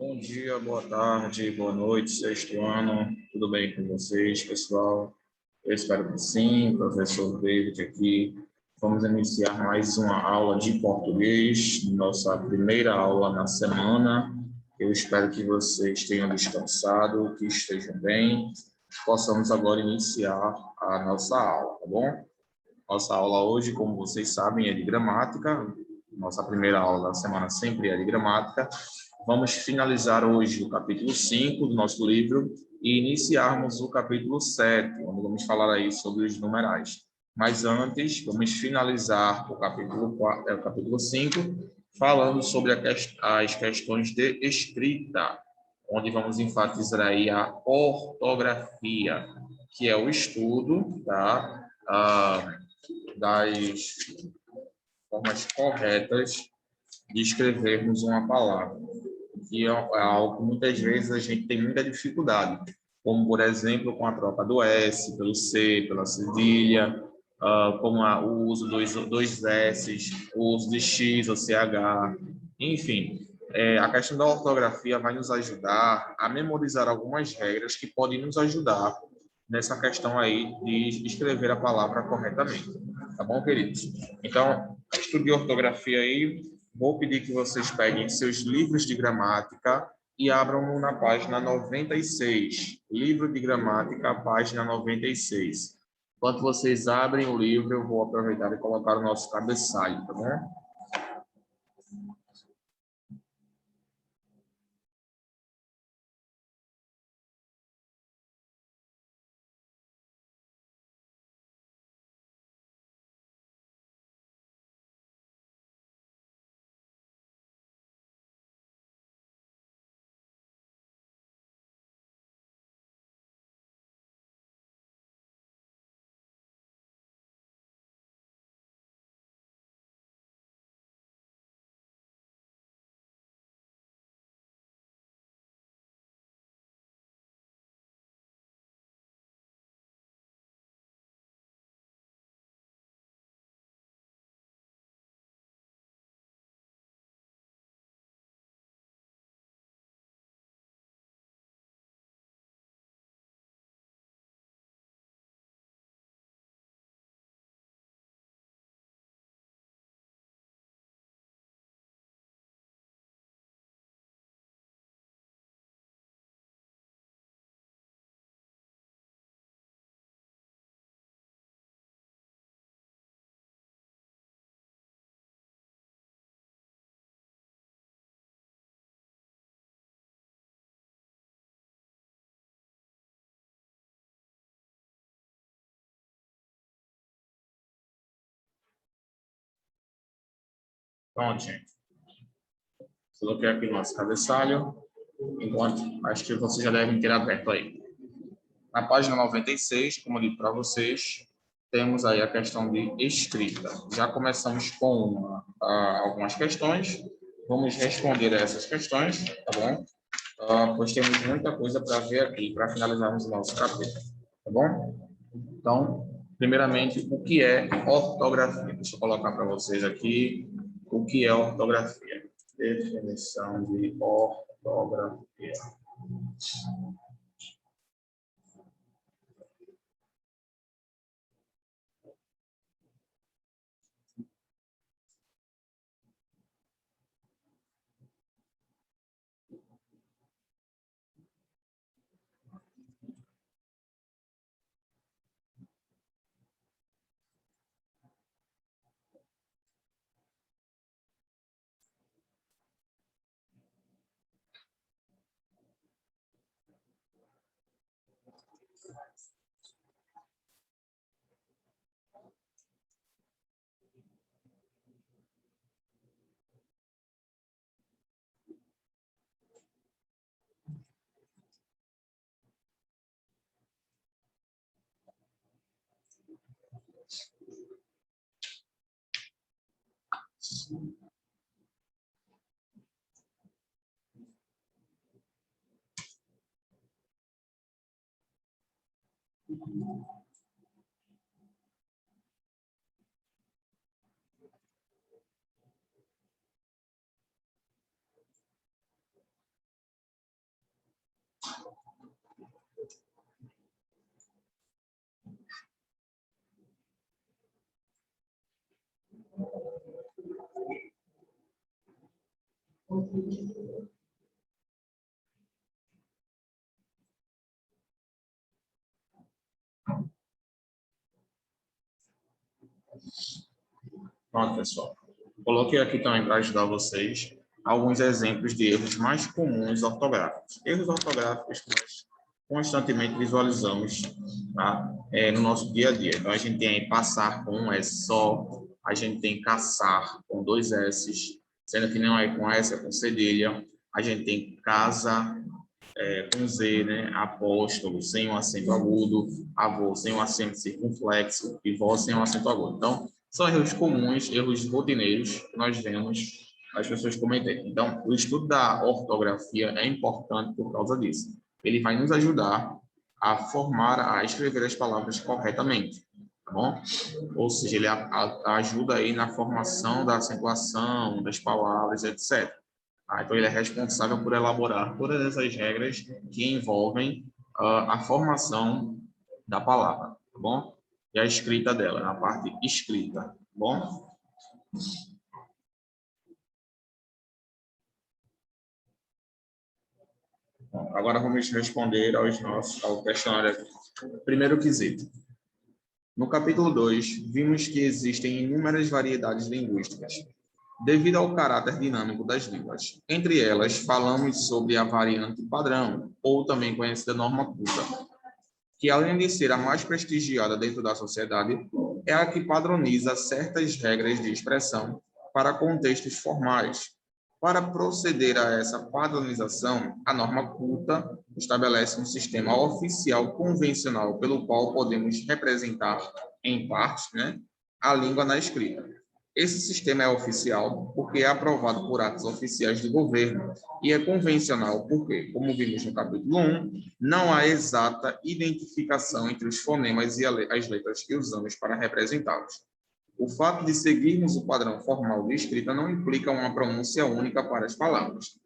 Bom dia, boa tarde, boa noite, sexto ano. Tudo bem com vocês, pessoal? Eu espero que sim, professor David aqui. Vamos iniciar mais uma aula de português, nossa primeira aula na semana. Eu espero que vocês tenham descansado, que estejam bem. Possamos agora iniciar a nossa aula, tá bom? Nossa aula hoje, como vocês sabem, é de gramática. Nossa primeira aula da semana sempre é de gramática. Vamos finalizar hoje o capítulo 5 do nosso livro e iniciarmos o capítulo 7, onde vamos falar aí sobre os numerais. Mas antes, vamos finalizar o capítulo 5, falando sobre as questões de escrita, onde vamos enfatizar aí a ortografia, que é o estudo, tá? Das formas corretas de escrevermos uma palavra, que é algo que muitas vezes a gente tem muita dificuldade, como, por exemplo, com a troca do S pelo C, pela cedilha, como o uso dos dois S, o uso de X ou CH, enfim. A questão da ortografia vai nos ajudar a memorizar algumas regras que podem nos ajudar nessa questão aí de escrever a palavra corretamente. Tá bom, queridos? Então, estude ortografia aí. Vou pedir que vocês peguem seus livros de gramática e abram na página 96. Livro de gramática, página 96. Enquanto vocês abrem o livro, eu vou aproveitar e colocar o nosso cabeçalho, tá bom? Pronto, gente. Coloquei aqui o nosso cabeçalho, enquanto acho que vocês já devem ter aberto aí. Na página 96, como eu disse para vocês, temos aí a questão de escrita. Já começamos com algumas questões. Vamos responder a essas questões, tá bom? Pois temos muita coisa para ver aqui, para finalizarmos o nosso capítulo, tá bom? Então, primeiramente, o que é ortografia? Deixa eu colocar para vocês aqui o que é ortografia. Definição de ortografia. Pronto, pessoal. Coloquei aqui também para ajudar vocês alguns exemplos de erros mais comuns ortográficos. Erros ortográficos que nós constantemente visualizamos, tá? No nosso dia a dia. Então, a gente tem aí passar com um S só, a gente tem caçar com 2 S, sendo que não é com S, é com cedilha. A gente tem casa com Z, né? Apóstolo sem um acento agudo, avô sem um acento circunflexo e vó sem um acento agudo. Então, são erros comuns, erros rotineiros que nós vemos as pessoas cometerem. Então, o estudo da ortografia é importante por causa disso. Ele vai nos ajudar a formar, a escrever as palavras corretamente, tá bom? Ou seja, ele ajuda aí na formação da acentuação, das palavras, etc. Então, ele é responsável por elaborar todas essas regras que envolvem a formação da palavra, tá bom? E a escrita dela, na parte escrita, tá bom? Bom, agora vamos responder ao questionário aqui. Primeiro quesito. No capítulo 2, vimos que existem inúmeras variedades linguísticas, devido ao caráter dinâmico das línguas. Entre elas, falamos sobre a variante padrão, ou também conhecida norma culta, que além de ser a mais prestigiada dentro da sociedade, é a que padroniza certas regras de expressão para contextos formais. Para proceder a essa padronização, a norma culta estabelece um sistema oficial convencional pelo qual podemos representar, em parte, né, a língua na escrita. Esse sistema é oficial porque é aprovado por atos oficiais do governo e é convencional porque, como vimos no capítulo 1, não há exata identificação entre os fonemas e as letras que usamos para representá-los. O fato de seguirmos o padrão formal de escrita não implica uma pronúncia única para as palavras.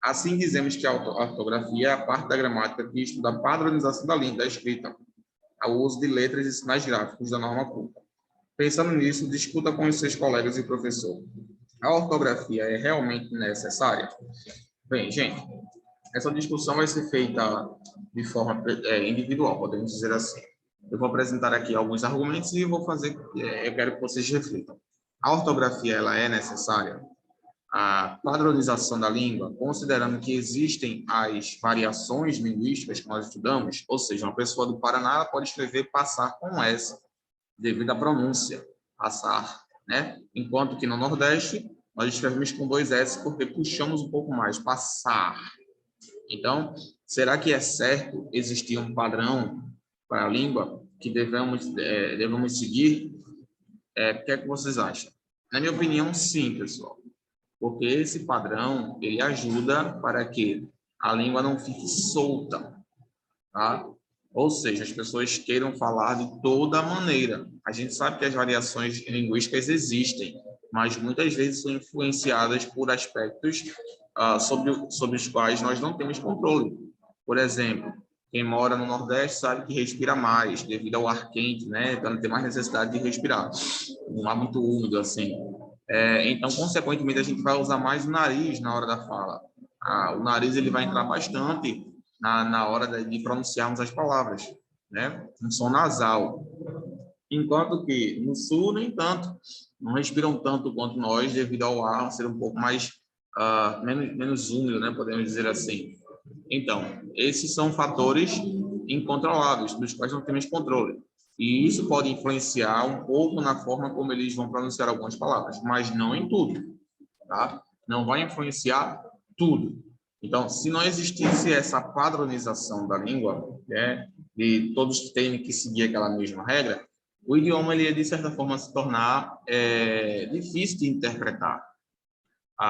Assim, dizemos que a ortografia é a parte da gramática que estuda a padronização da língua da escrita, ao uso de letras e sinais gráficos da norma culta. Pensando nisso, discuta com os seus colegas e professor. A ortografia é realmente necessária? Bem, gente, essa discussão vai ser feita de forma individual, podemos dizer assim. Eu vou apresentar aqui alguns argumentos e eu quero que vocês reflitam. A ortografia, ela é necessária? A padronização da língua, considerando que existem as variações linguísticas que nós estudamos, ou seja, uma pessoa do Paraná ela pode escrever passar com S, devido à pronúncia, passar, né? Enquanto que no Nordeste, nós escrevemos com 2 S porque puxamos um pouco mais, passar. Então, será que é certo existir um padrão para a língua que devemos seguir? O que é que vocês acham? Na minha opinião, sim, pessoal. Porque esse padrão, ele ajuda para que a língua não fique solta, tá? Ou seja, as pessoas queiram falar de toda maneira. A gente sabe que as variações linguísticas existem, mas muitas vezes são influenciadas por aspectos sobre os quais nós não temos controle. Por exemplo, quem mora no Nordeste sabe que respira mais, devido ao ar quente, né? Então, tem mais necessidade de respirar. Um ar muito úmido, assim. Então, consequentemente, a gente vai usar mais o nariz na hora da fala. O nariz ele vai entrar bastante na hora de pronunciarmos as palavras, né? Um som nasal. Enquanto que no sul, nem tanto. Não respiram tanto quanto nós, devido ao ar ser um pouco mais, menos úmido, né? Podemos dizer assim. Então, esses são fatores incontroláveis, dos quais não temos controle. E isso pode influenciar um pouco na forma como eles vão pronunciar algumas palavras, mas não em tudo, tá? Não vai influenciar tudo. Então, se não existisse essa padronização da língua, né, de todos terem que seguir aquela mesma regra, o idioma ele ia, de certa forma, se tornar difícil de interpretar.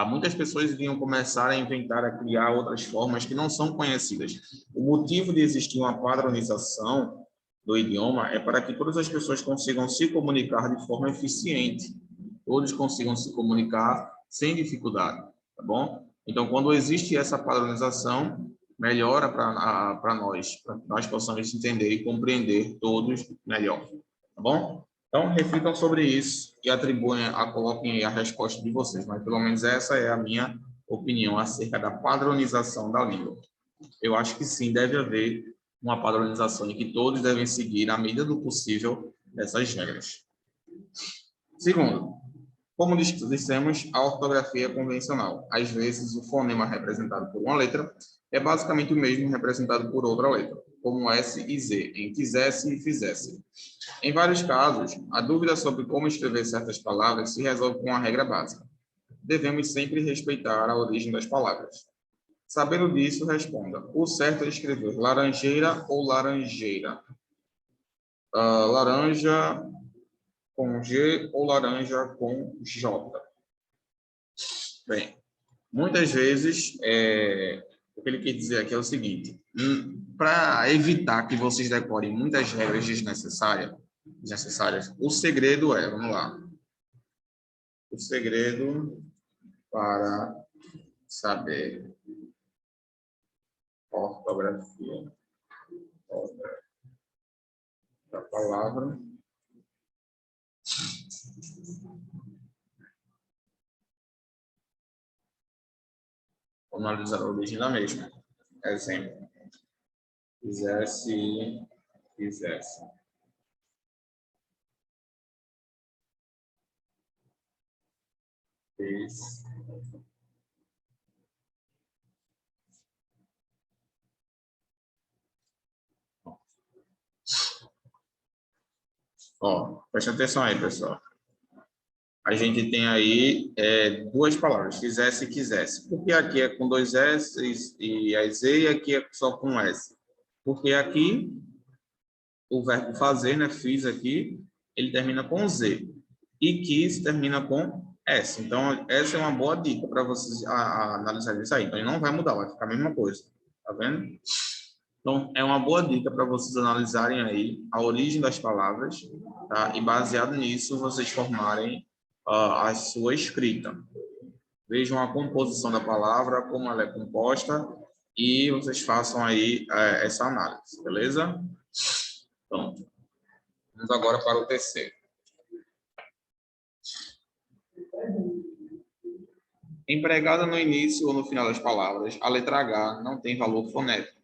Muitas pessoas iriam começar a inventar, a criar outras formas que não são conhecidas. O motivo de existir uma padronização do idioma é para que todas as pessoas consigam se comunicar de forma eficiente, todos consigam se comunicar sem dificuldade, tá bom? Então, quando existe essa padronização, melhora para nós possamos entender e compreender todos melhor, tá bom? Então, reflitam sobre isso e coloquem aí a resposta de vocês, mas pelo menos essa é a minha opinião acerca da padronização da língua? Eu acho que sim, deve haver uma padronização e que todos devem seguir, à medida do possível, essas regras. Segundo, como dissemos, a ortografia é convencional. Às vezes, o fonema representado por uma letra é basicamente o mesmo representado por outra letra, como S e Z, em quisesse e fizesse. Em vários casos, a dúvida sobre como escrever certas palavras se resolve com a regra básica. Devemos sempre respeitar a origem das palavras. Sabendo disso, responda. O certo é escrever laranjeira ou laranjeira? Laranja com G ou laranja com J? Bem, muitas vezes, o que ele quer dizer aqui é o seguinte: para evitar que vocês decorem muitas regras desnecessárias, o segredo é, vamos lá, o segredo para saber ortografia da palavra analisar a origem da mesma. Exemplo. Fizesse. Fez. Ó, preste atenção aí, pessoal. A gente tem aí duas palavras, fizesse e quisesse. Por que aqui é com dois S e a Z e aqui é só com S? Porque aqui o verbo fazer, né, fiz aqui, ele termina com Z. E quis termina com S. Então, essa é uma boa dica para vocês analisarem isso aí. Então, ele não vai mudar, vai ficar a mesma coisa. Tá vendo? Então, é uma boa dica para vocês analisarem aí a origem das palavras, tá? E baseado nisso, vocês formarem a sua escrita. Vejam a composição da palavra, como ela é composta, e vocês façam aí essa análise, beleza? Pronto. Vamos agora para o terceiro. Empregada no início ou no final das palavras, a letra H não tem valor fonético.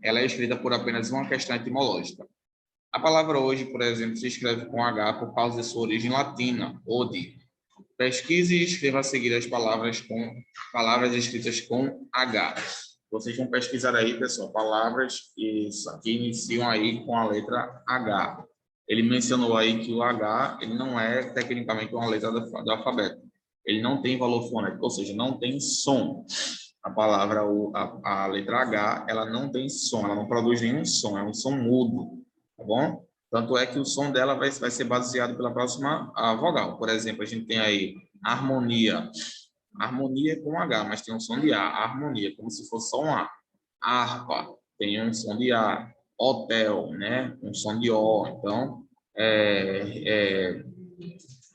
Ela é escrita por apenas uma questão etimológica. A palavra hoje, por exemplo, se escreve com H por causa de sua origem latina, ode. Pesquise e escreva a seguir as palavras escritas com H. Vocês vão pesquisar aí, pessoal, palavras que iniciam aí com a letra H. Ele mencionou aí que o H ele não é tecnicamente uma letra do alfabeto. Ele não tem valor fonético, ou seja, não tem som. A palavra, a letra H, ela não tem som, ela não produz nenhum som, é um som mudo, tá bom? Tanto é que o som dela vai ser baseado pela próxima vogal. Por exemplo, a gente tem aí harmonia. Harmonia é com H, mas tem um som de A. Harmonia, como se fosse só um A. Harpa tem um som de A. Hotel, né? Um som de O. Então,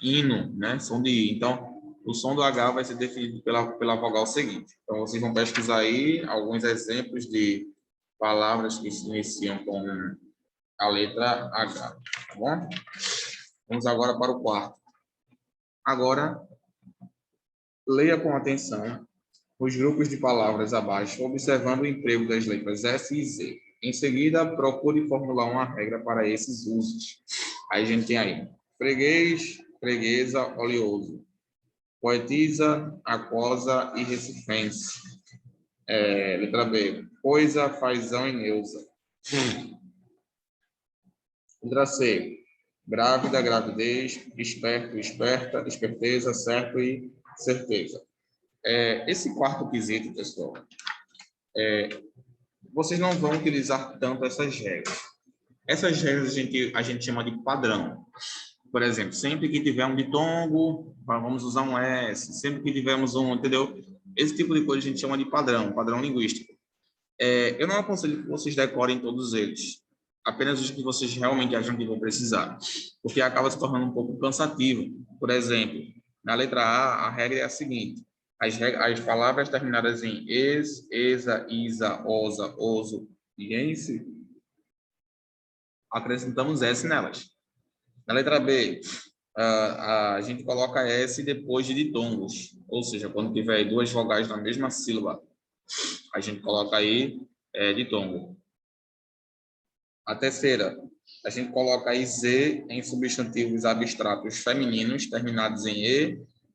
hino, né? Som de I. Então, o som do H vai ser definido pela vogal seguinte. Então, vocês vão pesquisar aí alguns exemplos de palavras que se iniciam com a letra H, tá bom? Vamos agora para o quarto. Agora, leia com atenção os grupos de palavras abaixo, observando o emprego das letras S e Z. Em seguida, procure formular uma regra para esses usos. Aí a gente tem aí, freguês, freguesa, oleoso. Poetisa, aquosa e recifense. Letra B, coisa, fazão e neusa. Letra C, grávida, gravidez, esperto, esperta, esperteza, certo e certeza. Esse quarto quesito, pessoal, vocês não vão utilizar tanto essas regras. Essas regras a gente chama de padrão. Por exemplo, sempre que tiver um ditongo, vamos usar um S. Sempre que tivermos um, entendeu? Esse tipo de coisa a gente chama de padrão linguístico. Eu não aconselho que vocês decorem todos eles. Apenas os que vocês realmente acham que vão precisar. Porque acaba se tornando um pouco cansativo. Por exemplo, na letra A, a regra é a seguinte. As palavras terminadas em es, esa, isa, osa, oso e ense, acrescentamos S nelas. Na letra B, a gente coloca S depois de ditongos, ou seja, quando tiver duas vogais na mesma sílaba, a gente coloca aí ditongo. A terceira, a gente coloca aí Z em substantivos abstratos femininos terminados em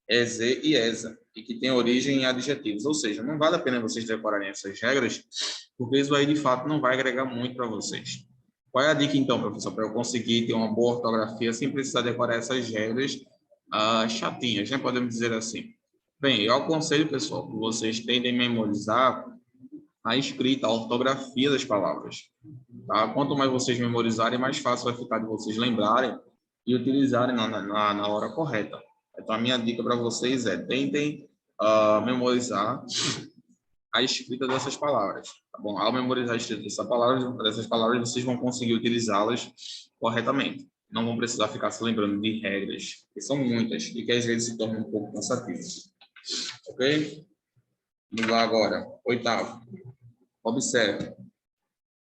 EZ e ESA, e que tem origem em adjetivos. Ou seja, não vale a pena vocês decorarem essas regras, porque isso aí, de fato, não vai agregar muito para vocês. Qual é a dica, então, professor, para eu conseguir ter uma boa ortografia sem precisar decorar essas regras chatinhas, né? Podemos dizer assim. Bem, eu aconselho, pessoal, que vocês tentem memorizar a escrita, a ortografia das palavras. Tá? Quanto mais vocês memorizarem, mais fácil vai ficar de vocês lembrarem e utilizarem na hora correta. Então, a minha dica para vocês é tentem memorizar a escrita dessas palavras. Tá bom? Ao memorizar a escrita dessas palavras, vocês vão conseguir utilizá-las corretamente. Não vão precisar ficar se lembrando de regras, que são muitas e que às vezes se tornam um pouco cansativas. Ok? Vamos lá agora. Oitavo. Observe.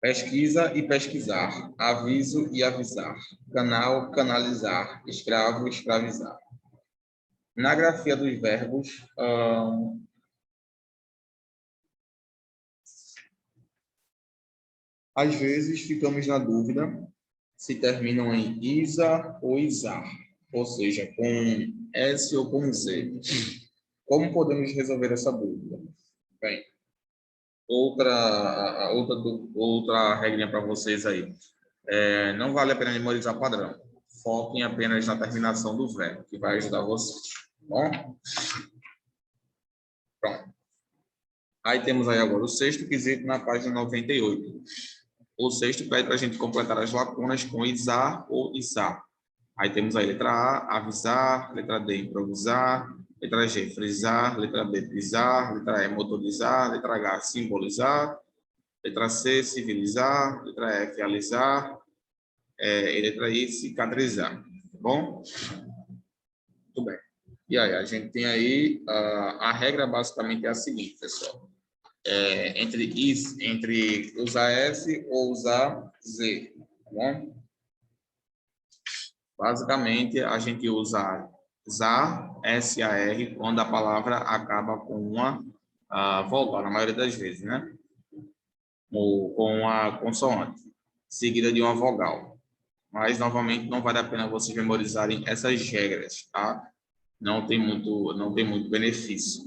Pesquisa e pesquisar, aviso e avisar, canal, canalizar, escravo, escravizar. Na grafia dos verbos, às vezes ficamos na dúvida se terminam em isa ou isar, ou seja, com S ou com Z. Como podemos resolver essa dúvida? Bem, outra regrinha para vocês aí. Não vale a pena memorizar padrão. Foquem apenas na terminação do verbo, que vai ajudar vocês. Bom? Pronto. Aí temos aí agora o sexto quesito na página 98. O sexto pede para a gente completar as lacunas com isar ou isar. Aí temos aí letra A, avisar, letra D, improvisar, letra G, frisar, letra B, pisar, letra E, motorizar, letra H, simbolizar, letra C, civilizar, letra F, alisar, e letra I, cicatrizar. Tá bom? Muito bem. E aí, a gente tem aí, a regra basicamente é a seguinte, pessoal. Entre usar S ou usar Z, tá bom? Basicamente, a gente usa ZAR, S-A-R, quando a palavra acaba com uma vogal, na maioria das vezes, né? Ou com uma consoante, seguida de uma vogal. Mas, novamente, não vale a pena vocês memorizarem essas regras, tá? Não tem muito benefício.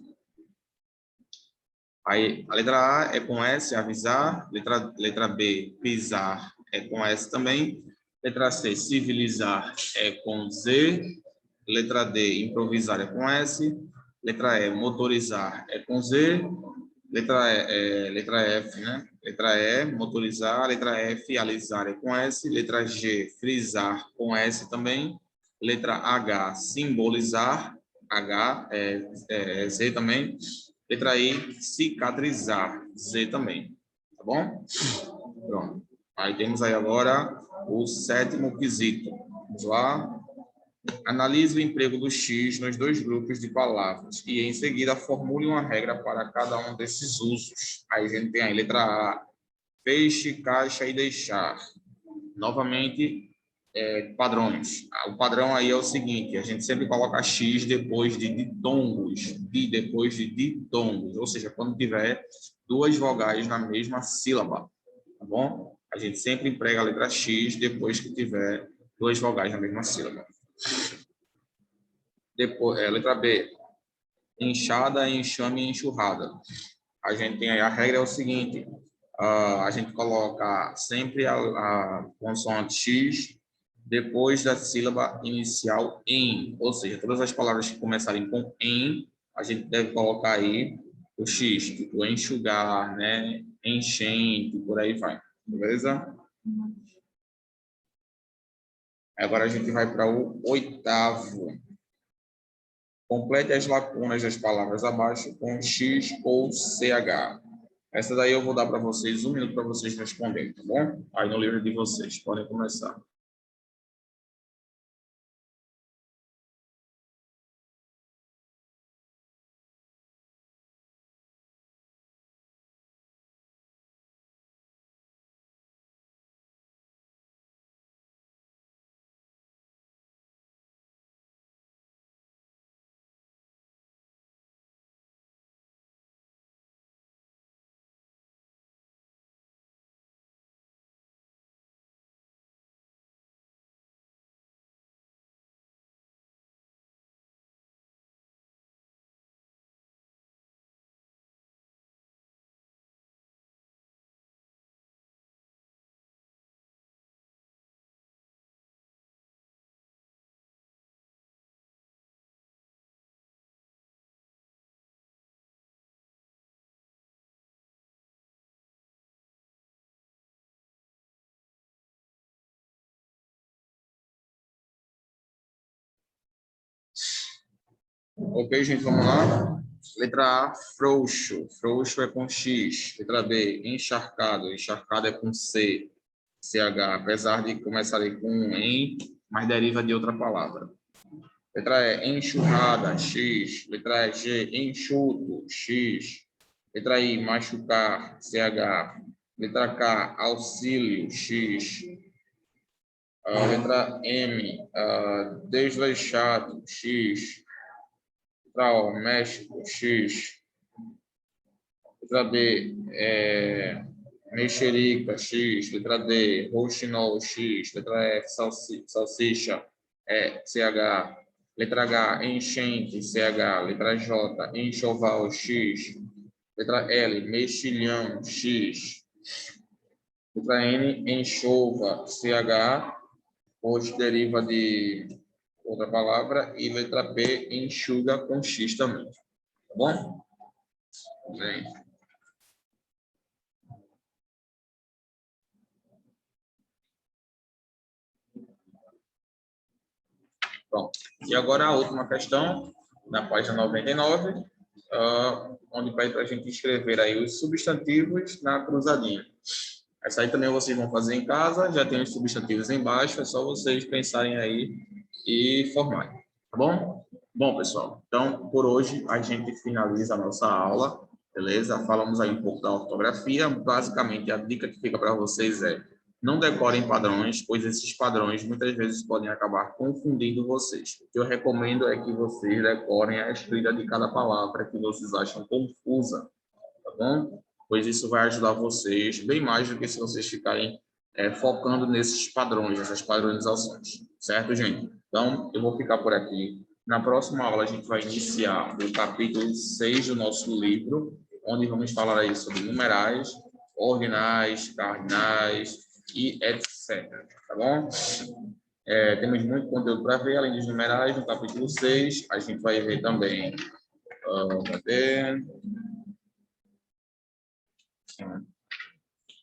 Aí, a letra A é com S, avisar. Letra B, pisar, é com S também. Letra C, civilizar, é com Z. Letra D, improvisar, é com S. Letra E, motorizar, é com Z. Letra F, né? Letra E, motorizar. Letra F, alisar, é com S. Letra G, frisar, com S também. Letra H, simbolizar, H, Z também. Letra I, cicatrizar, Z também. Tá bom? Pronto. Aí temos aí agora o sétimo quesito. Vamos lá. Analise o emprego do X nos dois grupos de palavras e, em seguida, formule uma regra para cada um desses usos. Aí a gente tem aí letra A, peixe, caixa e deixar. Novamente, padrões. O padrão aí é o seguinte, a gente sempre coloca X depois de ditongos, depois de ditongos, ou seja, quando tiver duas vogais na mesma sílaba, tá bom? A gente sempre emprega a letra X depois que tiver duas vogais na mesma sílaba. Depois, letra B, enxada, enxame e enxurrada. A gente tem aí, a regra é o seguinte, a gente coloca sempre a consoante X depois da sílaba inicial em, ou seja, todas as palavras que começarem com em, a gente deve colocar aí o X, tipo enxugar, né, enchente, por aí vai, beleza? Agora a gente vai para o oitavo. Complete as lacunas das palavras abaixo com X ou CH. Essa daí eu vou dar para vocês 1 minuto para vocês responderem, tá bom? Aí no livro de vocês, podem começar. Ok, gente, vamos lá. Letra A, frouxo. Frouxo é com X. Letra B, encharcado. Encharcado é com C. CH, apesar de começar ali com um em, mas deriva de outra palavra. Letra E, enxurrada, X. Letra G, enxuto, X. Letra I, machucar, CH. Letra K, auxílio, X. Letra M, desleixado, X. Letra O, México, X. Letra B, mexerica, X. Letra D, rouxinol, X. Letra F, salsicha, CH. Letra H, enchente, CH. Letra J, enxoval, X. Letra L, mexilhão, X. Letra N, enxova, CH. Hoje deriva de outra palavra. E letra P, enxuga com X também. Tá bom? Bem. Pronto. E agora a última questão, na página 99, onde pede para a gente escrever aí os substantivos na cruzadinha. Essa aí também vocês vão fazer em casa, já tem os substantivos embaixo, é só vocês pensarem aí e formarem, tá bom? Bom, pessoal, então por hoje a gente finaliza a nossa aula, beleza? Falamos aí um pouco da ortografia, basicamente a dica que fica para vocês é não decorem padrões, pois esses padrões muitas vezes podem acabar confundindo vocês. O que eu recomendo é que vocês decorem a escrita de cada palavra que vocês acham confusa, tá bom? Pois isso vai ajudar vocês bem mais do que se vocês ficarem focando nesses padrões, essas padronizações, certo, gente? Então, eu vou ficar por aqui. Na próxima aula, a gente vai iniciar o capítulo 6 do nosso livro, onde vamos falar aí sobre numerais, ordinais, cardinais e etc. Tá bom? Temos muito conteúdo para ver, além dos numerais, no capítulo 6, a gente vai ver também cadê?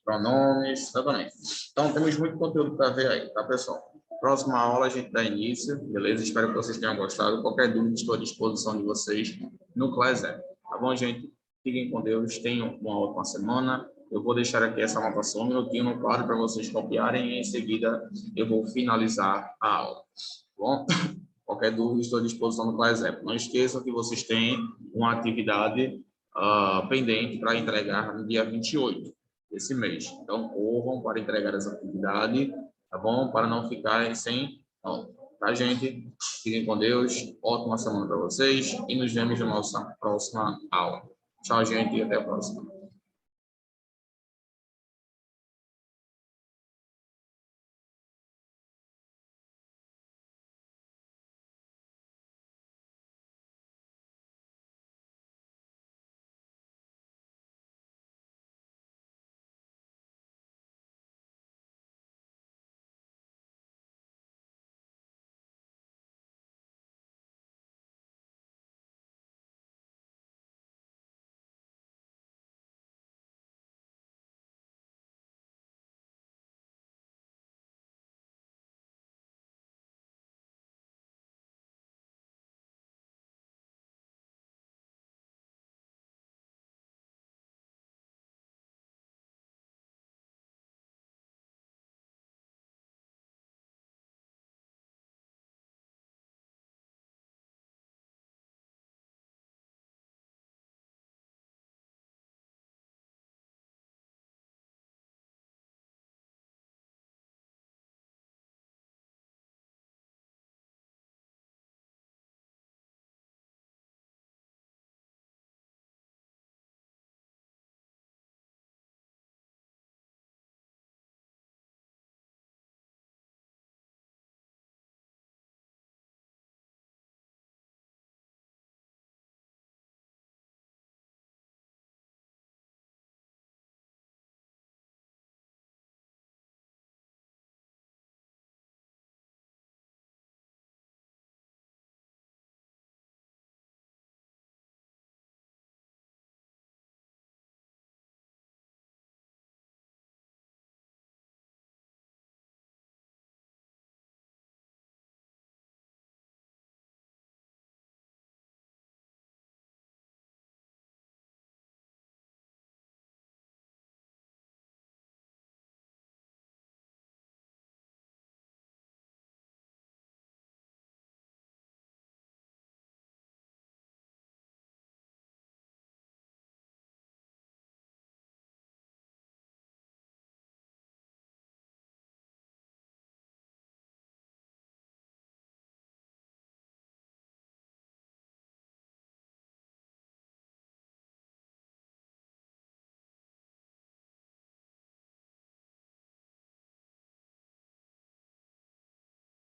Pronomes, exatamente. Então, temos muito conteúdo para ver aí, tá, pessoal? Próxima aula a gente dá início, beleza? Espero que vocês tenham gostado. Qualquer dúvida, estou à disposição de vocês no Class App. Tá bom, gente? Fiquem com Deus, tenham uma ótima semana. Eu vou deixar aqui essa anotação um minutinho no quadro para vocês copiarem e em seguida eu vou finalizar a aula. Tá bom? Qualquer dúvida, estou à disposição no Class App. Não esqueçam que vocês têm uma atividade pendente para entregar no dia 28 desse mês. Então, corram para entregar essa atividade, tá bom? Para não ficarem sem... Não, tá, gente? Fiquem com Deus. Ótima semana para vocês e nos vemos na nossa próxima aula. Tchau, gente, e até a próxima.